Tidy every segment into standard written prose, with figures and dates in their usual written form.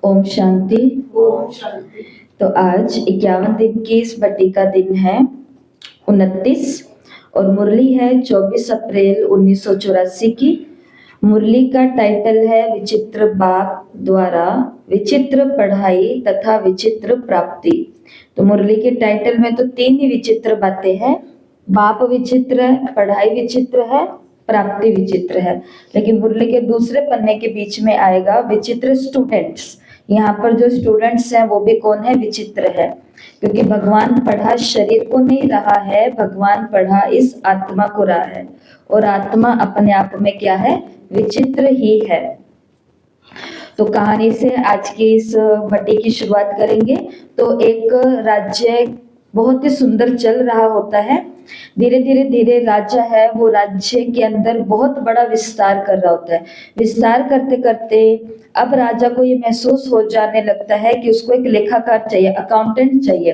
ओम शांति। ओम शांति। तो आज 51 दिन की इस बटी का दिन है 29 और मुरली है 24 अप्रैल 1984 की। मुरली का टाइटल है विचित्र बाप द्वारा विचित्र पढ़ाई तथा विचित्र प्राप्ति। तो मुरली के टाइटल में तो 3 ही विचित्र बातें हैं, बाप विचित्र है, पढ़ाई विचित्र है, प्राप्ति विचित्र है। लेकिन मुरली के दूसरे पन्ने के बीच में आएगा विचित्र स्टूडेंट्स। यहाँ पर जो स्टूडेंट्स हैं वो भी कौन है? विचित्र है, क्योंकि भगवान पढ़ा शरीर को नहीं रहा है, भगवान पढ़ा इस आत्मा को रहा है, और आत्मा अपने आप में क्या है? विचित्र ही है। तो कहानी से आज की इस बटी की शुरुआत करेंगे। तो एक राज्य बहुत ही सुंदर चल रहा होता है, धीरे धीरे राजा है वो राज्य के अंदर बहुत बड़ा विस्तार कर रहा होता है। विस्तार करते करते अब राजा को ये महसूस हो जाने लगता है कि उसको एक लेखाकार चाहिए, अकाउंटेंट चाहिए।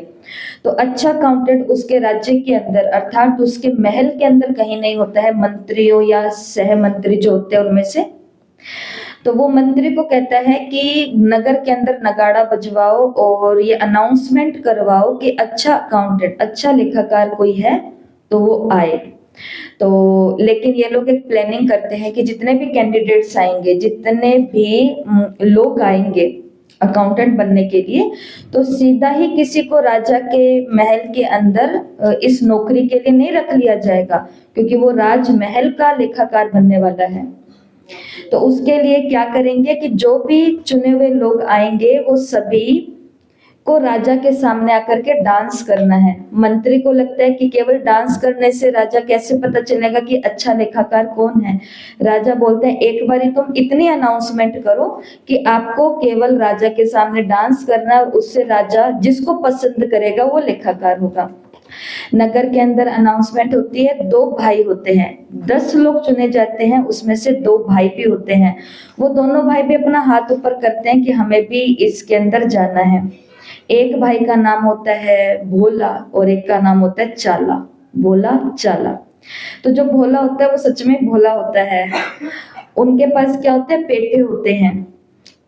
तो अच्छा अकाउंटेंट उसके राज्य के अंदर अर्थात उसके महल के अंदर कहीं नहीं होता है, मंत्रियों या सह मंत्री जो होते हैं उनमें से। तो वो मंत्री को कहता है कि नगर के अंदर नगाड़ा बजवाओ और ये अनाउंसमेंट करवाओ कि अच्छा अकाउंटेंट, अच्छा लेखाकार कोई है तो वो आए। तो लेकिन ये लोग एक प्लानिंग करते हैं कि जितने भी कैंडिडेट्स आएंगे, जितने भी लोग आएंगे अकाउंटेंट बनने के लिए, तो सीधा ही किसी को राजा के महल के अंदर इस नौकरी के लिए नहीं रख लिया जाएगा, क्योंकि वो राजमहल का लेखाकार बनने वाला है। तो उसके लिए क्या करेंगे कि जो भी चुने हुए लोग आएंगे वो सभी को राजा के सामने आकर के डांस करना है। मंत्री को लगता है कि केवल डांस करने से राजा कैसे पता चलेगा कि अच्छा लेखाकार कौन है। राजा बोलते हैं एक बारी तुम इतनी अनाउंसमेंट करो कि आपको केवल राजा के सामने डांस करना, और उससे राजा जिसको पसंद करेगा वो लेखाकार होगा। नगर के अंदर अनाउंसमेंट होती है, 2 भाई होते हैं, 10 लोग चुने जाते हैं, उसमें से 2 भाई भी होते हैं। वो दोनों भाई भी अपना हाथ ऊपर करते हैं कि हमें भी इसके अंदर जाना है। एक भाई का नाम होता है भोला और एक का नाम होता है चाला, भोला चाला। तो जो भोला होता है वो सच में भोला होता है। उनके पास क्या होते हैं? पेटे होते हैं।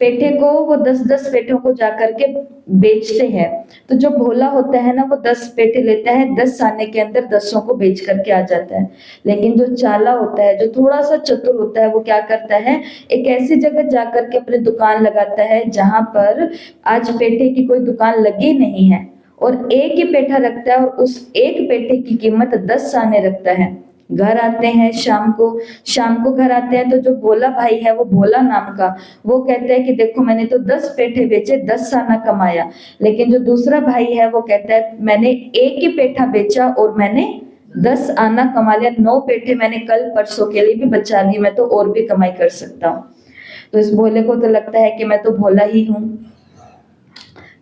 पेठे को वो 10-10 पेठों को जाकर के बेचते हैं। तो जो भोला होता है ना वो 10 पेठे लेता है, 10 आने के अंदर 10 को बेच करके आ जाता है। लेकिन जो चाला होता है, जो थोड़ा सा चतुर होता है, वो क्या करता है? एक ऐसी जगह जाकर के अपनी दुकान लगाता है जहां पर आज पेठे की कोई दुकान लगी नहीं है, और एक ही पेठा रखता है, और उस एक पेठे की कीमत 10 आने रखता है। घर आते हैं शाम को घर आते हैं तो जो भोला भाई है, वो भोला नाम का, वो कहता है कि देखो मैंने तो 10 पेठे बेचे, 10 आना कमाया। लेकिन जो दूसरा भाई है वो कहता है मैंने एक ही पेठा बेचा और मैंने 10 आना कमा लिया, 9 पेठे मैंने कल परसों के लिए भी बचा ली, मैं तो और भी कमाई कर सकता हूँ। तो इस भोले को तो लगता है कि मैं तो भोला ही हूँ।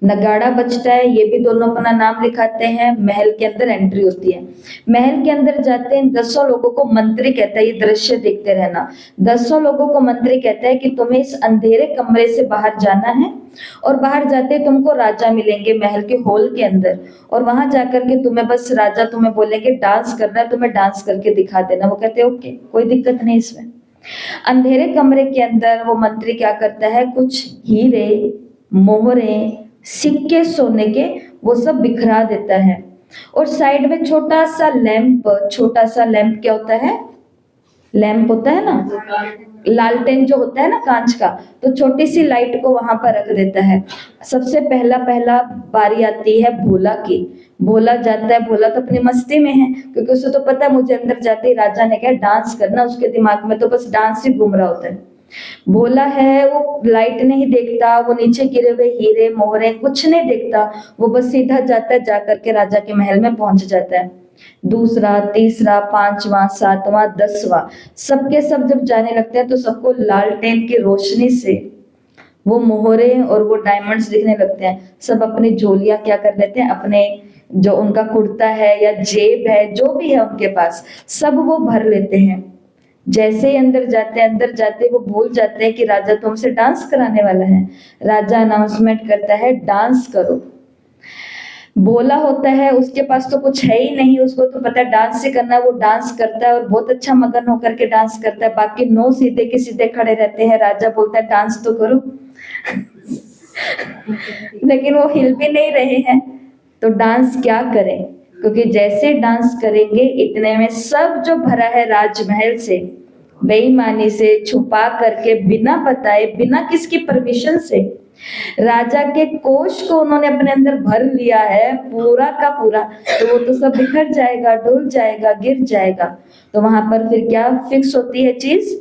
नगाड़ा बजता है, ये भी दोनों अपना नाम लिखाते हैं, महल के अंदर एंट्री होती है। महल के अंदर जाते हैं, 10 लोगों को मंत्री कहता है, ये दृश्य देखते रहना, 10 लोगों को मंत्री कहता है कि तुम्हें इस अंधेरे कमरे से बाहर जाना है, और बाहर जाते तुमको राजा मिलेंगे महल के हॉल के अंदर, और वहां जाकर के तुम्हें बस राजा तुम्हें बोलेंगे डांस करना है, तुम्हें डांस करके दिखा देना। वो कहते हैं ओके, कोई दिक्कत नहीं इसमें। अंधेरे कमरे के अंदर वो मंत्री क्या करता है? कुछ हीरे, मोहरे, सिक्के, सोने के, वो सब बिखरा देता है। और साइड में छोटा सा लैंप क्या होता है? लैंप होता है ना, लालटेन जो होता है ना कांच का, तो छोटी सी लाइट को वहां पर रख देता है। सबसे पहला बारी आती है भोला की। भोला जाता है, भोला तो अपनी मस्ती में है, क्योंकि उसे तो पता है मुझे अंदर जाते ही राजा ने क्या डांस करना, उसके दिमाग में तो बस डांस ही घूम रहा होता है। भोला है वो लाइट नहीं देखता, वो नीचे गिरे हुए हीरे मोहरे कुछ नहीं देखता, वो बस सीधा जाता है, जाकर के राजा के महल में पहुंच जाता है। दूसरा, तीसरा, 5वां, 7वां, 10वां, सबके सब जब जाने लगते हैं तो सबको लालटेन की रोशनी से वो मोहरे और वो डायमंड्स दिखने लगते हैं। सब अपनी झोलियां क्या कर लेते हैं, अपने जो उनका कुर्ता है या जेब है, जो भी है उनके पास, सब वो भर लेते हैं। जैसे ही अंदर जाते वो भूल जाते हैं कि राजा तो हमसे डांस कराने वाला है। राजा अनाउंसमेंट करता है डांस करो। भोला होता है, उसके पास तो कुछ है ही नहीं, उसको तो पता है डांस से करना है, वो डांस करता है और बहुत अच्छा मगन होकर के डांस करता है। बाकी 9 सीधे के सीधे खड़े रहते हैं। राजा बोलता है डांस तो करो। लेकिन वो हिल भी नहीं रहे हैं, तो डांस क्या करें? क्योंकि जैसे डांस करेंगे इतने में सब जो भरा है राजमहल से, बेईमानी से, छुपा करके, बिना बताए, बिना किसकी परमिशन से राजा के कोष को उन्होंने अपने अंदर भर लिया है पूरा का पूरा, तो वो तो सब बिखर जाएगा, डूल जाएगा, गिर जाएगा। तो वहां पर फिर क्या फिक्स होती है चीज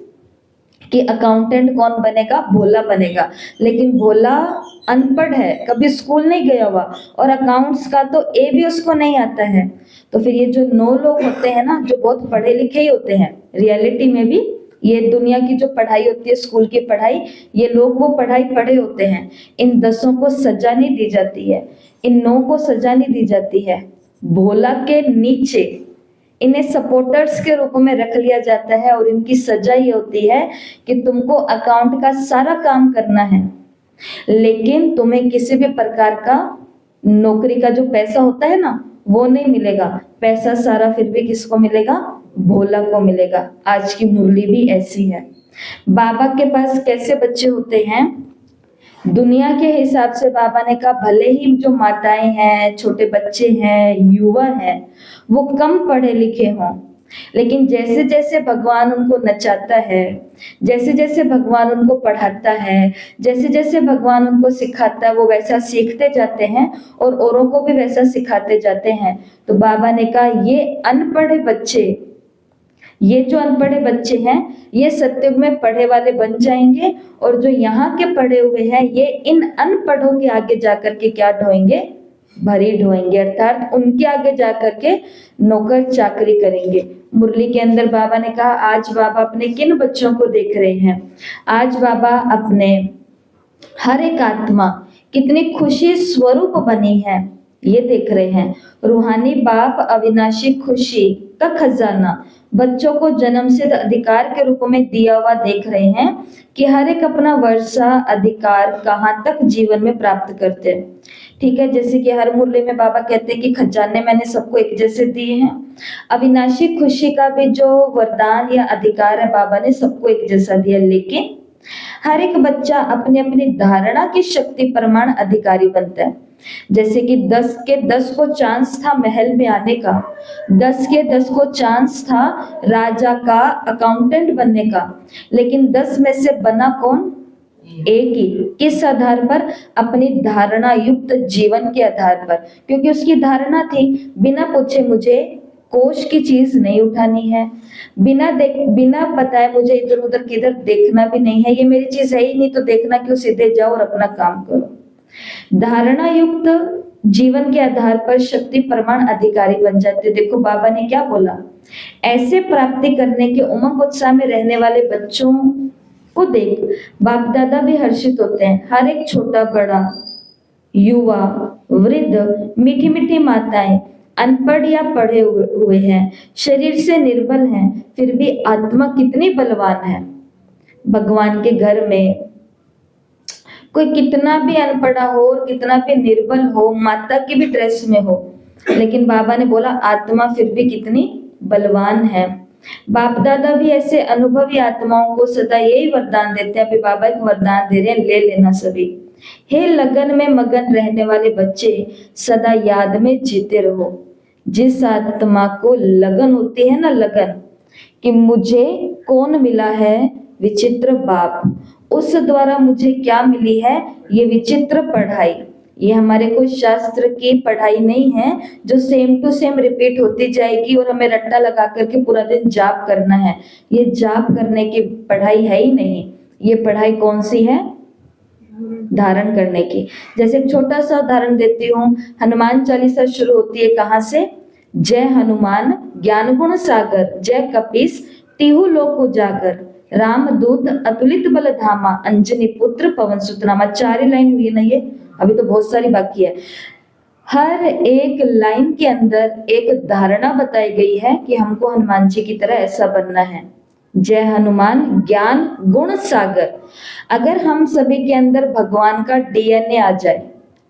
कि अकाउंटेंट कौन बनेगा? भोला बनेगा। लेकिन भोला अनपढ़ है, कभी स्कूल नहीं गया हुआ, और अकाउंट्स का तो ए भी उसको नहीं आता है। तो फिर ये जो 9 लोग होते हैं ना, जो बहुत पढ़े लिखे ही होते हैं, रियलिटी में भी ये दुनिया की जो पढ़ाई होती है, स्कूल की पढ़ाई, ये लोग वो पढ़ाई पढ़े होते हैं। इन 10 को सजा नहीं दी जाती है, इन 9 को सजा नहीं दी जाती है। भोला के नीचे इन्हें सपोर्टर्स के रूप में रख लिया जाता है, और इनकी सजा ये होती है कि तुमको अकाउंट का सारा काम करना है, लेकिन तुम्हें किसी भी प्रकार का नौकरी का जो पैसा होता है ना, वो नहीं मिलेगा। पैसा सारा फिर भी किसको मिलेगा? भोला को मिलेगा। आज की मुरली भी ऐसी है। बाबा के पास कैसे बच्चे होते हैं? दुनिया के हिसाब से बाबा ने कहा भले ही जो माताएं हैं, छोटे बच्चे हैं, युवा हैं, वो कम पढ़े लिखे हों, लेकिन जैसे जैसे भगवान उनको नचाता है, जैसे जैसे भगवान उनको पढ़ाता है, जैसे जैसे भगवान उनको सिखाता है, वो वैसा सीखते जाते हैं और औरों को भी वैसा सिखाते जाते हैं। तो बाबा ने कहा ये अनपढ़े बच्चे, ये जो अनपढ़े बच्चे हैं, ये सत्युग में पढ़े वाले बन जाएंगे, और जो यहाँ के पढ़े हुए हैं, ये इन अनपढ़ों के आगे जाकर के क्या ढोएंगे? भरी ढोएंगे, अर्थात उनके आगे जाकर के नौकर चाकरी करेंगे। मुरली के अंदर बाबा ने कहा आज बाबा अपने किन बच्चों को देख रहे हैं? आज बाबा अपने हर एक आत्मा कितनी खुशी स्वरूप बनी है ये देख रहे हैं। रूहानी बाप अविनाशी खुशी का खजाना बच्चों को जन्म से अधिकार के रूप में दिया हुआ देख रहे हैं कि हर एक अपना वर्षा अधिकार कहाँ तक जीवन में प्राप्त करते हैं। ठीक है, जैसे कि हर मुरली में बाबा कहते हैं कि खजाने मैंने सबको एक जैसे दिए हैं। अविनाशी खुशी का भी जो वरदान या अधिकार है, बाबा ने सबको एक जैसा दिया, लेकिन हर एक बच्चा अपने अपनी धारणा की शक्ति प्रमाण अधिकारी बनता है। जैसे कि 10 के 10 को चांस था महल में आने का, 10 के 10 को चांस था राजा का अकाउंटेंट बनने का, लेकिन 10 में से बना कौन? एक ही। किस आधार पर? अपनी धारणा युक्त जीवन के आधार पर, क्योंकि उसकी धारणा थी बिना पूछे मुझे कोष की चीज नहीं उठानी है, बिना बताए मुझे इधर उधर किधर देखना भी नहीं है, ये मेरी चीज है ही नहीं, तो देखना क्यों, सीधे जाओ और अपना काम करो। धारणा युक्त जीवन के आधार पर शक्ति प्रमाण अधिकारी बन जाते। देखो बाबा ने क्या बोला, ऐसे प्राप्ति करने के उमंग उत्साह में रहने वाले बच्चों को देख बाप दादा भी हर्षित होते हैं। हर एक छोटा बड़ा, युवा, वृद्ध, मीठी मीठी माताएं, अनपढ़ या पढ़े हुए हैं, शरीर से निर्बल हैं, फिर भी आत्मा कितनी बलवान है। भगवान के घर में कोई कितना भी अनपढ़ा हो और कितना भी निर्बल हो, माता की भी ड्रेस में हो, लेकिन बाबा ने बोला आत्मा फिर भी कितनी बलवान है। बाप दादा भी ऐसे अनुभवी आत्माओं को सदा यही वरदान देते हैं। अभी बाबा एक वरदान दे रहे हैं, ले लेना सभी। हे लगन में मगन रहने वाले बच्चे, सदा याद में जीते रहो। जिस आत्मा को लगन होती है ना, लगन कि मुझे कौन मिला है? विचित्र बाप। उस द्वारा मुझे क्या मिली है? ये विचित्र पढ़ाई। ये हमारे कोई शास्त्र की पढ़ाई नहीं है जो सेम टू सेम रिपीट होती जाएगी और हमें रट्टा लगा करके पूरा दिन जाप करना है। ये जाप करने की पढ़ाई है ही नहीं। ये पढ़ाई कौन सी है? धारण करने की। जैसे एक छोटा सा उदाहरण देती हूँ, हनुमान चालीसा शुरू होती है कहाँ से? जय हनुमान ज्ञान गुण सागर, जय कपीस तिहु लोक उजागर, राम दूत अतुलित बल धामा, अंजनी पुत्र पवन सुत नामा। 4 लाइन हुई ना ये, अभी तो बहुत सारी बाकी है। हर एक लाइन के अंदर एक धारणा बताई गई है कि हमको हनुमान जी की तरह ऐसा बनना है। जय हनुमान ज्ञान गुण सागर। अगर हम सभी के अंदर भगवान का डीएनए आ जाए,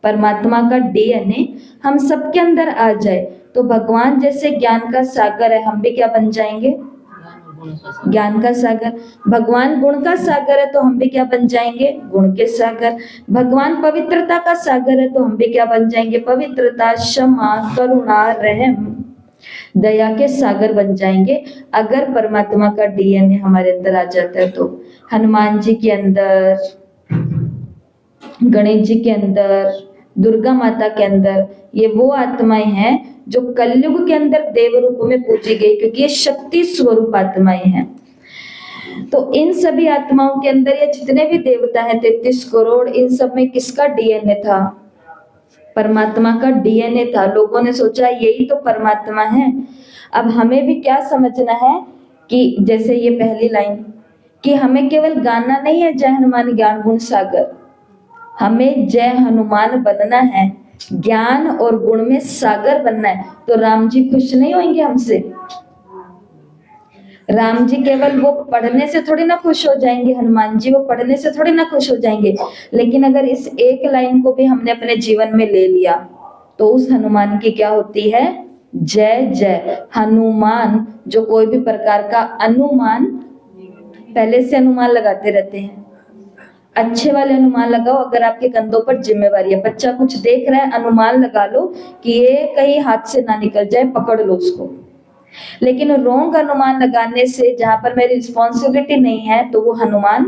परमात्मा का डीएनए हम सबके अंदर आ जाए, तो भगवान जैसे ज्ञान का सागर है, हम भी क्या बन जाएंगे? ज्ञान का सागर। भगवान गुण का सागर है तो हम भी क्या बन जाएंगे? गुण के सागर। भगवान पवित्रता का सागर है तो हम भी क्या बन जाएंगे? पवित्रता, क्षमा, करुणा, रहम, दया के सागर बन जाएंगे अगर परमात्मा का डीएनए हमारे अंदर आ जाता है तो। हनुमान जी के अंदर, गणेश जी के अंदर, दुर्गा माता के अंदर, ये वो आत्माएं हैं जो कलयुग के अंदर देव रूप में पूजी गई, क्योंकि ये शक्ति स्वरूप आत्माएं हैं। तो इन सभी आत्माओं के अंदर ये जितने भी देवता हैं 33 करोड़, इन सब में किसका डीएनए था? परमात्मा का डीएनए था। लोगों ने सोचा यही तो परमात्मा है। अब हमें भी क्या समझना है कि जैसे ये पहली लाइन कि हमें केवल गाना नहीं है जय हनुमान ज्ञान गुण सागर, हमें जय हनुमान बनना है, ज्ञान और गुण में सागर बनना है। तो राम जी खुश नहीं होंगे हमसे? राम जी केवल वो पढ़ने से थोड़ी ना खुश हो जाएंगे, हनुमान जी वो पढ़ने से थोड़ी ना खुश हो जाएंगे। लेकिन अगर इस एक लाइन को भी हमने अपने जीवन में ले लिया तो उस हनुमान की क्या होती है? जय जय। हनुमान जो कोई भी प्रकार का अनुमान, पहले से अनुमान लगाते रहते हैं, अच्छे वाले अनुमान लगाओ। अगर आपके कंधों पर जिम्मेवारी है, बच्चा कुछ देख रहा है, अनुमान लगा लो कि ये कहीं हाथ से ना निकल जाए, पकड़ लो उसको। लेकिन रोंग अनुमान लगाने से, जहां पर मेरी रिस्पॉन्सिबिलिटी नहीं है, तो वो हनुमान,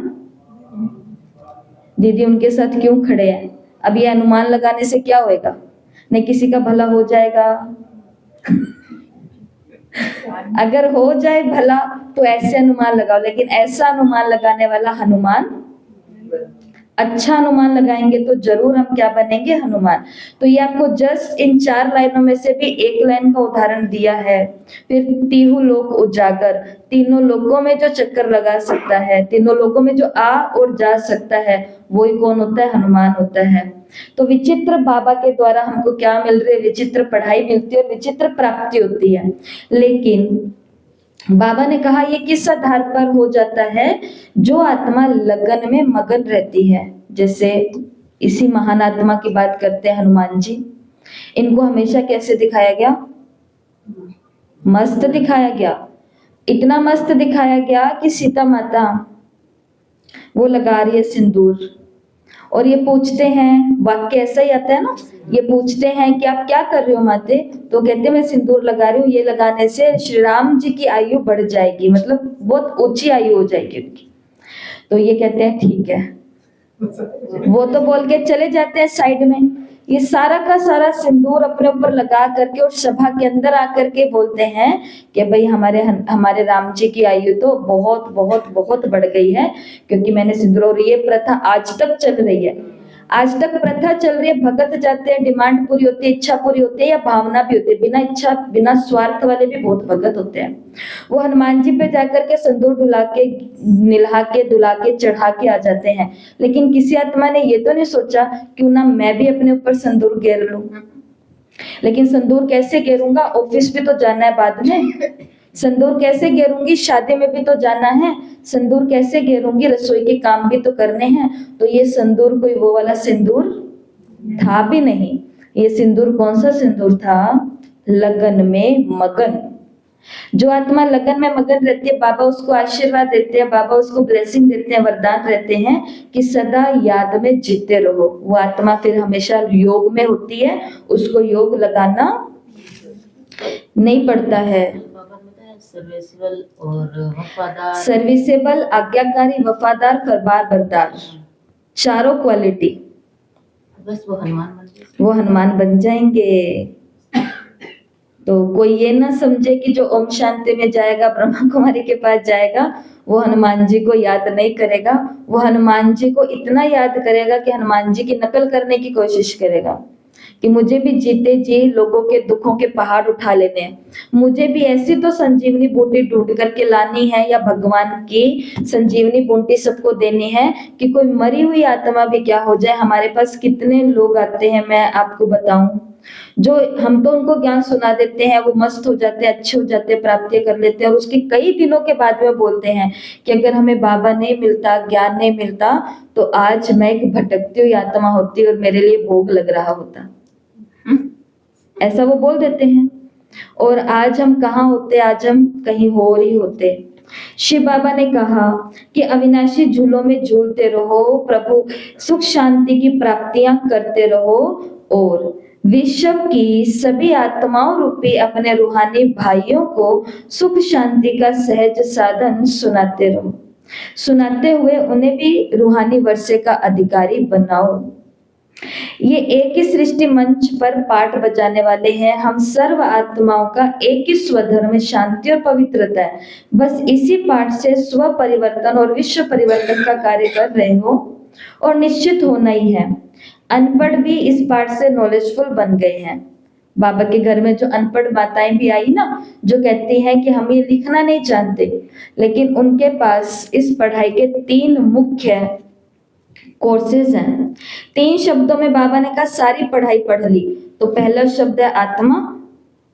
दीदी उनके साथ क्यों खड़े हैं? अब ये अनुमान लगाने से क्या होएगा? नहीं किसी का भला हो जाएगा। अगर हो जाए भला तो ऐसे अनुमान लगाओ, लेकिन ऐसा अनुमान लगाने वाला हनुमान, अच्छा अनुमान लगाएंगे तो जरूर हम क्या बनेंगे? हनुमान। तो ये आपको जस्ट इन 4 लाइनों में से भी एक लाइन का उदाहरण दिया है। फिर तीहू लोक उजागर, तीनों लोकों में जो चक्कर लगा सकता है, तीनों लोकों में जो आ और जा सकता है, वही कौन होता है? हनुमान होता है। तो विचित्र बाबा के द्वारा हमको क्या मिल रही है? विचित्र पढ़ाई मिलती है और विचित्र प्राप्ति होती है। लेकिन बाबा ने कहा ये किस आधार पर हो जाता है? जो आत्मा लगन में मगन रहती है। जैसे इसी महान आत्मा की बात करते हैं हनुमान जी, इनको हमेशा कैसे दिखाया गया? मस्त दिखाया गया। इतना मस्त दिखाया गया कि सीता माता वो लगा रही है सिंदूर, और ये पूछते हैं, वाक्य ऐसा ही आता है ना, ये पूछते हैं कि आप क्या कर रहे हो माते? तो कहते हैं मैं सिंदूर लगा रही हूँ, ये लगाने से श्री राम जी की आयु बढ़ जाएगी, मतलब बहुत ऊंची आयु हो जाएगी उनकी। तो ये कहते हैं ठीक है। वो तो बोल के चले जाते हैं साइड में। ये सारा का सारा सिंदूर अपने ऊपर लगा करके और सभा के अंदर आकर के बोलते हैं कि भाई हमारे राम जी की आयु तो बहुत बहुत बहुत बढ़ गई है, क्योंकि मैंने सिंदूर, और ये प्रथा आज तक चल रही है। आज तक प्रथा चल रही है। भगत जाते हैं, डिमांड पूरी होती है, इच्छा पूरी होती है, या भावना भी होती है। बिना इच्छा बिना स्वार्थ वाले भी बहुत भगत होते हैं। वो हनुमान जी पे जाकर के सिंदूर ढुला के, निल्हा के, धुला के, चढ़ा के आ जाते हैं। लेकिन किसी आत्मा ने ये तो नहीं सोचा क्यों ना मैं भी अपने ऊपर सिंदूर गेर लूं। लेकिन सिंदूर कैसे गेरूंगा? ऑफिस भी तो जाना है बाद में। सिंदूर कैसे गेरूंगी? शादी में भी तो जाना है। सिंदूर कैसे गेरूंगी? रसोई के काम भी तो करने हैं। तो ये सिंदूर कोई वो वाला सिंदूर था भी नहीं। ये सिंदूर कौन सा सिंदूर था? लगन में मगन। जो आत्मा लगन में मगन रहती है, बाबा उसको आशीर्वाद देते हैं, बाबा उसको ब्लेसिंग देते हैं, वरदान रहते हैं कि सदा याद में जीते रहो। वो आत्मा फिर हमेशा योग में होती है, उसको योग लगाना नहीं पड़ता है। सर्विसेबल और वफादार, सर्विसेबल, आज्ञाकारी, वफादार, फरमान बरदार, चारों क्वालिटी बस वो हनुमान बन जाएंगे। तो कोई ये ना समझे कि जो ओम शांति में जाएगा, ब्रह्मा कुमारी के पास जाएगा, वो हनुमान जी को याद नहीं करेगा। वो हनुमान जी को इतना याद करेगा कि हनुमान जी की नकल करने की कोशिश करेगा कि मुझे भी जीते जी लोगों के दुखों के पहाड़ उठा लेने हैं, मुझे भी ऐसी तो संजीवनी बूटी ढूंढ करके लानी है, या भगवान की संजीवनी बूटी सबको देनी है कि कोई मरी हुई आत्मा भी क्या हो जाए। हमारे पास कितने लोग आते हैं, मैं आपको बताऊं, जो हम तो उनको ज्ञान सुना देते हैं, वो मस्त हो जाते हैं, अच्छे हो जाते हैं, प्राप्तियां कर लेते हैं, और उसके कई दिनों के बाद में बोलते हैं कि अगर हमें बाबा नहीं मिलता, ज्ञान नहीं मिलता, तो आज मैं एक भटकती हुई आत्मा होती और मेरे लिए भोग लग रहा होता। ऐसा वो बोल देते हैं। और आज हम कहाँ होते? आज हम कहीं और ही होते। शिव बाबा ने कहा कि अविनाशी झूलों में झूलते रहो, प्रभु सुख शांति की प्राप्तियां करते रहो और विश्व की सभी आत्माओं रूपी अपने रूहानी भाइयों को सुख शांति का सहज साधन सुनाते रहो। सुनाते हुए उन्हें भी रूहानी वर्षे का अधिकारी बनाओ। ये एक ही सृष्टि मंच पर पाठ बजाने वाले हैं। हम सर्व आत्माओं का एक ही स्वधर्म शांति और पवित्रता है। बस इसी पाठ से स्व परिवर्तन और विश्व परिवर्तन का कार्य कर रहे हो और निश्चित होना ही है। अनपढ़ भी इस पाठ से नॉलेजफुल बन गए हैं। बाबा के घर में जो अनपढ़ माताएं भी आई ना, जो कहती हैं कि हम ये लिखना नहीं जानते, लेकिन उनके पास इस पढ़ाई के 3 मुख्य कोर्सेज हैं। 3 शब्दों में बाबा ने कहा सारी पढ़ाई पढ़ ली। तो पहला शब्द है आत्मा,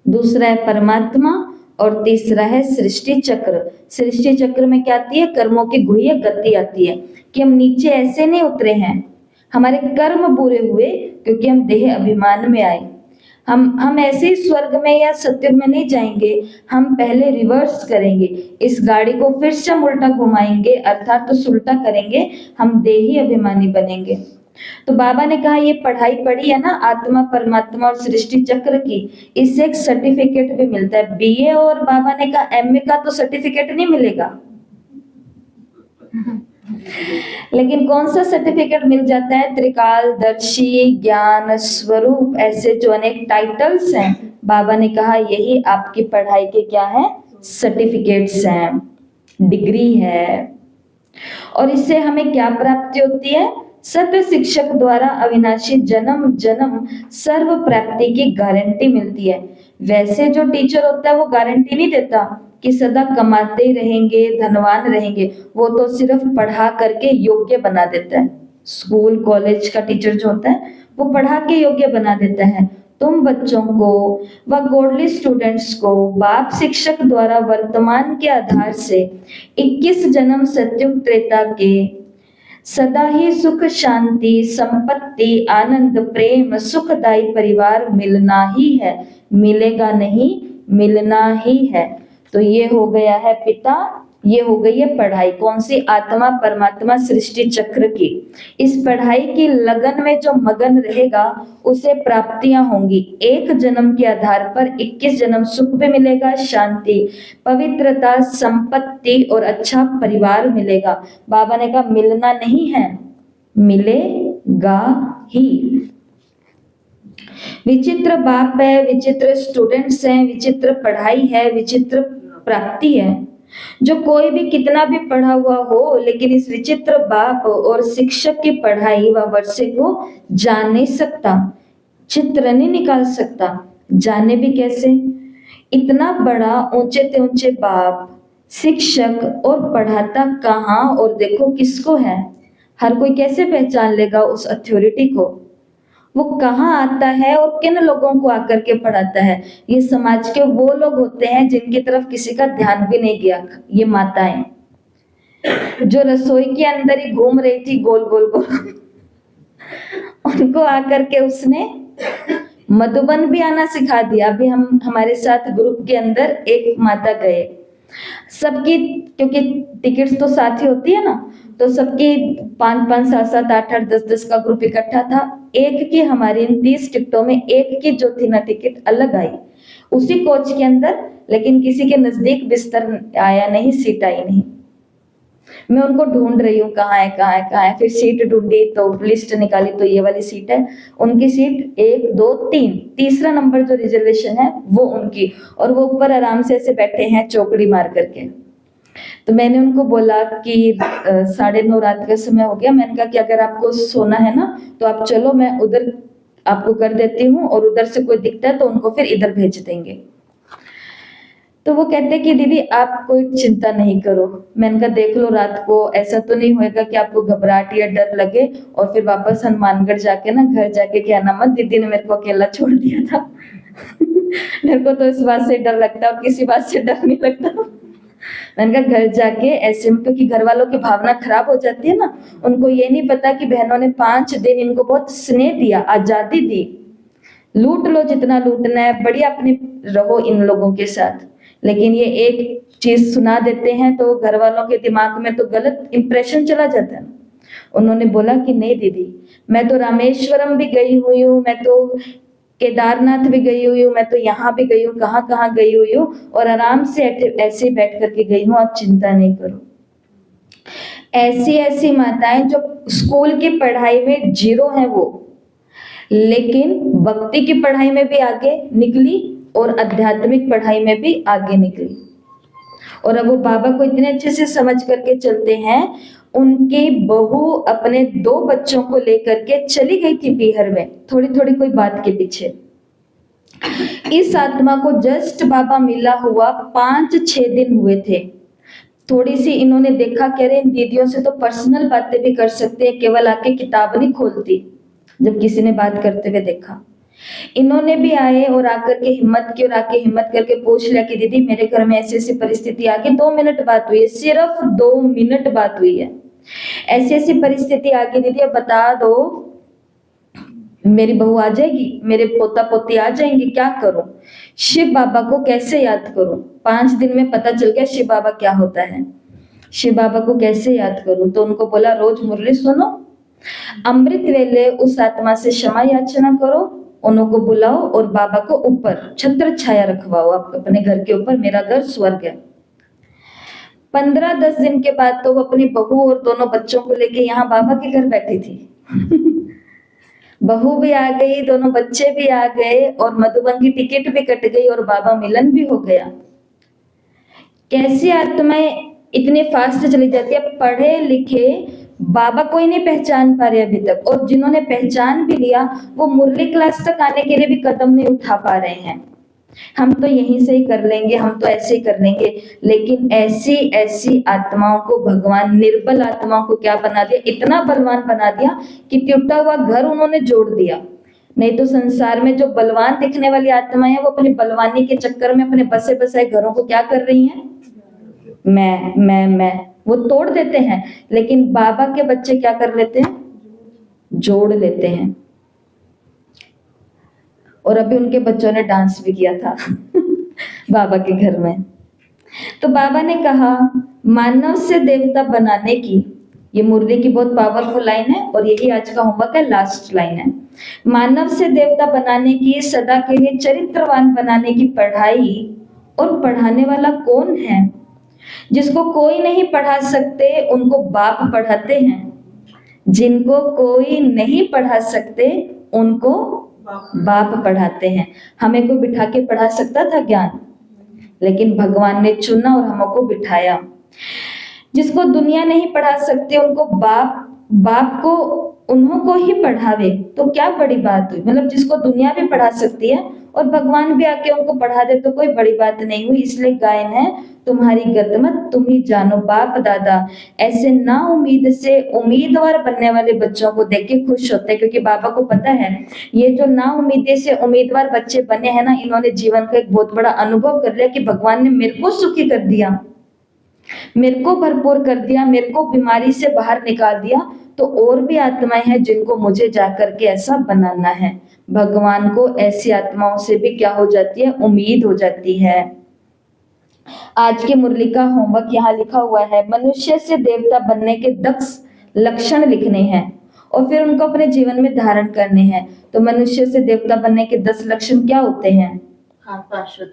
दूसरा है परमात्मा और तीसरा है सृष्टि चक्र। सृष्टि चक्र में क्या आती है? कर्मों की गुह्य गति आती है कि हम नीचे ऐसे नहीं उतरे हैं, हमारे कर्म बुरे हुए क्योंकि हम देह अभिमान में आए। हम ऐसे ही स्वर्ग में या सत्युग में नहीं जाएंगे, हम पहले रिवर्स करेंगे, इस गाड़ी को फिर से हम उल्टा घुमाएंगे, अर्थात तो सुल्टा करेंगे, हम देही अभिमानी बनेंगे। तो बाबा ने कहा ये पढ़ाई पढ़ी है ना आत्मा परमात्मा और सृष्टि चक्र की, इससे एक सर्टिफिकेट भी मिलता है। बीए और बाबा ने कहा एमए का तो सर्टिफिकेट नहीं मिलेगा, लेकिन कौन सा सर्टिफिकेट मिल जाता है? त्रिकालदर्शी, ज्ञान स्वरूप, ऐसे जो अनेक टाइटल्स हैं, बाबा ने कहा यही आपकी पढ़ाई के क्या है? सर्टिफिकेट्स हैं, डिग्री है। और इससे हमें क्या प्राप्ति होती है? सत्य शिक्षक द्वारा अविनाशी जन्म जन्म सर्व प्राप्ति की गारंटी मिलती है। वैसे जो टीचर होता है वो गारंटी नहीं देता कि सदा कमाते ही रहेंगे, धनवान रहेंगे, वो तो सिर्फ पढ़ा करके योग्य बना देता है। स्कूल कॉलेज का टीचर जो होता है वो पढ़ा के योग्य बना देता है। तुम बच्चों को व गॉडली स्टूडेंट्स को बाप शिक्षक द्वारा वर्तमान के आधार से 21 जन्म सत्युग त्रेता के सदा ही सुख शांति संपत्ति आनंद प्रेम सुखदायी परिवार मिलना ही है, मिलेगा नहीं, मिलना ही है। तो ये हो गया है पिता, ये हो गई है पढ़ाई। कौन सी? आत्मा परमात्मा सृष्टि चक्र की। इस पढ़ाई की लगन में जो मगन रहेगा उसे प्राप्तियां होंगी। एक जन्म के आधार पर 21 जन्म सुख भी मिलेगा, शांति, पवित्रता, संपत्ति और अच्छा परिवार मिलेगा। बाबा ने कहा मिलना नहीं है, मिलेगा ही। विचित्र बाप है, विचित्र स्टूडेंट्स हैं, विचित्र पढ़ाई है, विचित्र प्राप्ति है। जो कोई भी कितना भी पढ़ा हुआ हो, लेकिन इस विचित्र बाप और शिक्षक की पढ़ाई व वर्षे को जान नहीं सकता, चित्र नहीं निकाल सकता। जाने भी कैसे? इतना बड़ा ऊंचे से ऊंचे बाप, शिक्षक, और पढ़ाता कहाँ और देखो किसको है? हर कोई कैसे पहचान लेगा उस अथॉरिटी को? वो कहाँ आता है और किन लोगों को आकर के पढ़ाता है? ये समाज के वो लोग होते हैं जिनकी तरफ किसी का ध्यान भी नहीं गया। ये माताएं जो रसोई के अंदर ही घूम रही थी गोल गोल गोल, उनको आकर के उसने मधुबन भी आना सिखा दिया। अभी हमारे साथ ग्रुप के अंदर एक माता गए, सबकी क्योंकि टिकट्स तो साथ ही होती है ना, तो सबकी 5-5, 7-7, 8-8, 10-10 का ग्रुप इकट्ठा था। एक की हमारी इन 30 टिकटों में एक की जो थी ना टिकट अलग आई उसी कोच के अंदर, लेकिन किसी के नजदीक बिस्तर आया नहीं, सीट आई नहीं। मैं उनको ढूंढ रही हूँ कहाँ है कहाँ है कहाँ है। फिर सीट ढूंढी तो लिस्ट निकाली तो ये वाली सीट है उनकी, सीट 1, 2, 3, तीसरा नंबर जो रिजर्वेशन है वो उनकी, और वो ऊपर आराम से ऐसे बैठे हैं चौकड़ी मार करके। तो मैंने उनको बोला कि 9:30 रात का समय हो गया, मैंने कहा कि अगर आपको सोना है ना तो आप चलो, मैं उधर आपको कर देती हूँ, और उधर से कोई दिखता है तो उनको फिर इधर भेज देंगे। तो वो कहते कि दीदी आप कोई चिंता नहीं करो। मैंने कहा देख लो रात को ऐसा तो नहीं होएगा कि आपको घबराहट या डर लगे और फिर वापस हनुमानगढ़ जाके ना घर जाके क्या नाम दीदी ने मेरे को अकेला छोड़ दिया था। मेरे को तो इस बात से डर लगता है और किसी बात से डर नहीं लगता। मैंने कहा घर जाके ऐसे में, क्योंकि घर वालों की भावना खराब हो जाती है ना, उनको ये नहीं पता कि बहनों ने 5 दिन इनको बहुत स्नेह दिया, आजादी दी, लूट लो जितना लूटना है, बढ़िया अपने रहो इन लोगों के साथ। लेकिन ये एक चीज सुना देते हैं तो घर वालों के दिमाग में तो गलत इंप्रेशन चला जाता है। उन्होंने बोला कि नहीं दीदी, मैं तो रामेश्वरम भी गई हुई हूँ, मैं तो केदारनाथ भी गई हुई हूँ, मैं तो यहाँ भी गई हूँ, कहाँ कहाँ गई हुई हूँ, और आराम से ऐसे ही बैठ करके गई हूँ, आप चिंता नहीं करो। ऐसी ऐसी माताएं जो स्कूल की पढ़ाई में जीरो हैं वो, लेकिन भक्ति की पढ़ाई में भी आगे निकली और आध्यात्मिक पढ़ाई में भी आगे निकली। और अब वो बाबा को इतने अच्छे से समझ करके चलते हैं। उनकी बहू अपने 2 बच्चों को लेकर के चली गई थी पीहर में, थोड़ी थोड़ी कोई बात के पीछे। इस आत्मा को जस्ट बाबा मिला हुआ 5-6 दिन हुए थे। थोड़ी सी इन्होंने देखा, कह रहे इन दीदियों से तो पर्सनल बातें भी कर सकते हैं, केवल आके किताब नहीं खोलती। जब किसी ने बात करते हुए देखा, इन्होंने भी आए और आकर के हिम्मत की, और आके हिम्मत करके पूछ लिया कि दीदी मेरे घर में ऐसी ऐसी परिस्थिति आ गई। 2 मिनट बात हुई है, सिर्फ 2 मिनट बात हुई है। ऐसी ऐसी परिस्थिति आ गई दीदी, अब बता दो मेरी बहू आ जाएगी, मेरे पोता पोती आ जाएंगे, क्या करूं? शिव बाबा को कैसे याद करूं? 5 दिन में पता चल गया शिव बाबा क्या होता है। शिव बाबा को कैसे याद करूं? तो उनको बोला रोज मुरली सुनो, अमृत वेले उस आत्मा से क्षमा याचना करो, उनको बुलाओ और बाबा को ऊपर छत्र छाया रखवाओ आप अपने घर के ऊपर, मेरा घर स्वर्ग है। 15-10 दिन के बाद तो वो अपनी बहू और दोनों बच्चों को लेके यहाँ बाबा के घर बैठी थी। बहू भी आ गई, दोनों बच्चे भी आ गए, और मधुबन की टिकट भी कट गई, और बाबा मिलन भी हो गया। कैसी आत्माएं इतने फास्ट चली जाती है। पढ़े लिखे बाबा को ही नहीं पहचान पा रहे अभी तक, और जिन्होंने पहचान भी लिया वो मुरली क्लास तक आने के लिए भी कदम नहीं उठा पा रहे हैं। हम तो यहीं से ही कर लेंगे, हम तो ऐसे ही कर लेंगे। लेकिन ऐसी ऐसी आत्माओं को भगवान, निर्बल आत्माओं को क्या बना दिया, इतना बलवान बना दिया कि टूटा हुआ घर उन्होंने जोड़ दिया। नहीं तो संसार में जो बलवान दिखने वाली आत्माएं हैं वो अपनी बलवानी के चक्कर में अपने बसे बसाए घरों को क्या कर रही हैं, मैं वो तोड़ देते हैं। लेकिन बाबा के बच्चे क्या कर लेते हैं, जोड़ लेते हैं। और अभी उनके बच्चों ने डांस भी किया था बाबा के घर में। तो बाबा ने कहा मानव से देवता बनाने की, ये मुरली की बहुत पावरफुल लाइन है और यही आज का होमवर्क है, लास्ट लाइन है। मानव से देवता बनाने की, सदा के लिए चरित्रवान बनाने की पढ़ाई और पढ़ाने वाला कौन है? जिसको कोई नहीं पढ़ा सकते उनको बाप पढ़ाते हैं, जिनको कोई नहीं पढ़ा सकते उनको बाप पढ़ाते हैं। हमें कोई बिठा के पढ़ा सकता था ज्ञान, लेकिन भगवान ने चुना और हमको बिठाया। जिसको दुनिया नहीं पढ़ा सकते उनको बाप को उन्हों को ही पढ़ावे, तो क्या बड़ी बात हुई। मतलब जिसको दुनिया भी पढ़ा सकती है और भगवान भी आके उनको पढ़ा दे तो कोई बड़ी बात नहीं हुई। इसलिए गायन है तुम्हारी गतमत तुम ही जानो बाप दादा। ऐसे ना उम्मीद से उम्मीदवार बनने वाले बच्चों को देख के खुश होते हैं, क्योंकि बाबा को पता है ये जो ना उम्मीदी से उम्मीदवार बच्चे बने हैं ना, इन्होंने जीवन का एक बहुत बड़ा अनुभव कर लिया कि भगवान ने मेरे को सुखी कर दिया, मेरे को भरपूर कर दिया, मेरे को बीमारी से बाहर निकाल दिया। तो और भी आत्माएं हैं जिनको मुझे जाकर के ऐसा बनाना है। भगवान को ऐसी आत्माओं से भी क्या हो जाती है, उम्मीद हो जाती है। आज के मुरली का होमवर्क यहाँ लिखा हुआ है, मनुष्य से देवता बनने के 10 लक्षण लिखने हैं और फिर उनको अपने जीवन में धारण करने हैं। तो मनुष्य से देवता बनने के 10 लक्षण क्या होते हैं? खान पान शुद्ध।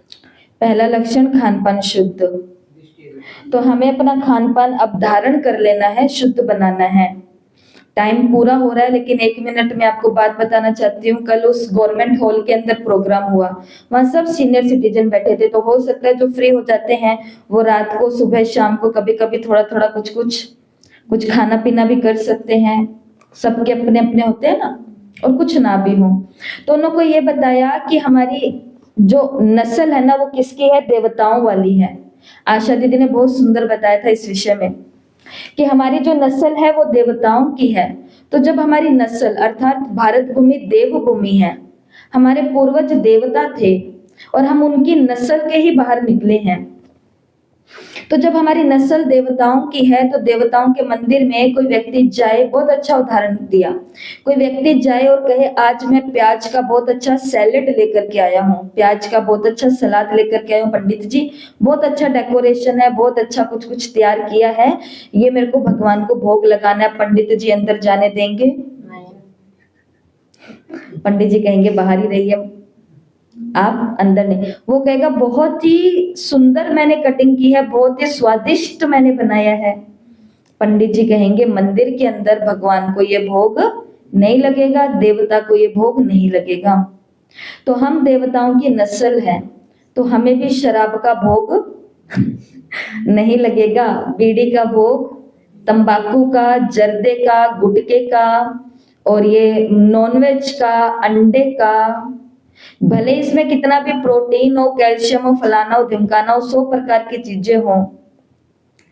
पहला लक्षण खान पान शुद्ध। तो हमें अपना खान पान अब धारण कर लेना है, शुद्ध बनाना है। टाइम पूरा हो रहा है लेकिन 1 मिनट में आपको बात बताना चाहती हूँ। कल उस गवर्नमेंट हॉल के अंदर प्रोग्राम हुआ, वहां सब सीनियर सिटीजन बैठे थे। तो हो सकता है जो फ्री हो जाते हैं वो रात को, सुबह, शाम को कभी कभी थोड़ा थोड़ा कुछ खाना पीना भी कर सकते हैं। सबके अपने अपने होते हैं ना, और कुछ ना भी हो। तो उन्होंने ये बताया कि हमारी जो नस्ल है ना वो किसकी है, देवताओं वाली है। आशा दीदी ने बहुत सुंदर बताया था इस विषय में कि हमारी जो नस्ल है वो देवताओं की है। तो जब हमारी नस्ल अर्थात भारत भूमि देव भूमि है, हमारे पूर्वज देवता थे और हम उनकी नस्ल के ही बाहर निकले हैं। तो जब हमारी नस्ल देवताओं की है तो देवताओं के मंदिर में कोई व्यक्ति जाए, बहुत अच्छा उदाहरण दिया, कोई व्यक्ति जाए और कहे आज मैं प्याज का बहुत अच्छा सैलेड लेकर के आया हूँ, प्याज का बहुत अच्छा सलाद लेकर के आया हूँ पंडित जी, बहुत अच्छा डेकोरेशन है, बहुत अच्छा कुछ कुछ तैयार किया है, ये मेरे को भगवान को भोग लगाना है, पंडित जी अंदर जाने देंगे? नहीं। पंडित जी कहेंगे बाहर ही रहिए, आप अंदर नहीं। वो कहेगा बहुत ही सुंदर मैंने कटिंग की है, बहुत ही स्वादिष्ट मैंने बनाया है। पंडित जी कहेंगे मंदिर के अंदर भगवान को ये भोग नहीं लगेगा, देवता को ये भोग नहीं लगेगा। तो हम देवताओं की नस्ल है, तो हमें भी शराब का भोग नहीं लगेगा, बीड़ी का भोग, तंबाकू का, जर्दे का, गुटखे का, और ये नॉनवेज का, अंडे का, भले इसमें कितना भी प्रोटीन हो, कैल्शियम हो, फलाना हो, ढिमकाना हो, 100 प्रकार की चीजें हो।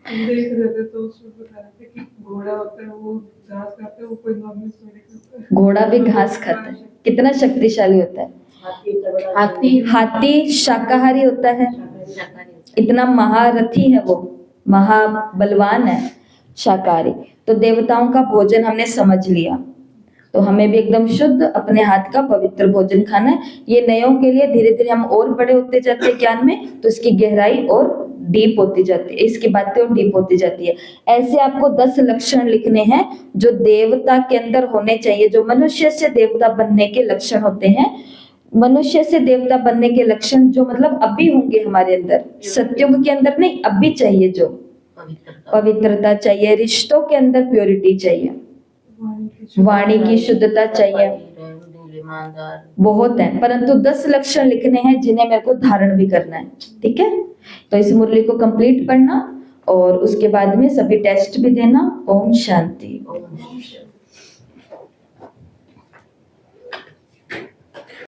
देख रहे थे तो उसमें बता रहे थे कि घोड़ा होता है वो घास खाता है, वो कोई नॉर्मल थोड़ी खाता है। घोड़ा भी घास खाता है, कितना शक्तिशाली होता है। हाथी हाथी शाकाहारी होता है, इतना महारथी है वो, महाबलवान है शाकाहारी। तो देवताओं का भोजन हमने समझ लिया, तो हमें भी एकदम शुद्ध अपने हाथ का पवित्र भोजन खाना है। ये नयों के लिए धीरे धीरे हम और बड़े होते जाते हैं ज्ञान में, तो इसकी गहराई और डीप होती जाती है, इसकी बातें और डीप होती जाती है। ऐसे आपको 10 लक्षण लिखने हैं जो देवता के अंदर होने चाहिए, जो मनुष्य से देवता बनने के लक्षण होते हैं। मनुष्य से देवता बनने के लक्षण जो मतलब अभी होंगे हमारे अंदर, सत्युग के अंदर नहीं, अभी चाहिए। जो पवित्रता चाहिए, रिश्तों के अंदर प्योरिटी चाहिए, वाणी की शुद्धता चाहिए, बहुत है, परंतु 10 लक्षण लिखने हैं जिन्हें मेरे को धारण भी करना है। ठीक है, तो इस मुरली को कंप्लीट करना और उसके बाद में सभी टेस्ट भी देना। ओम शांति।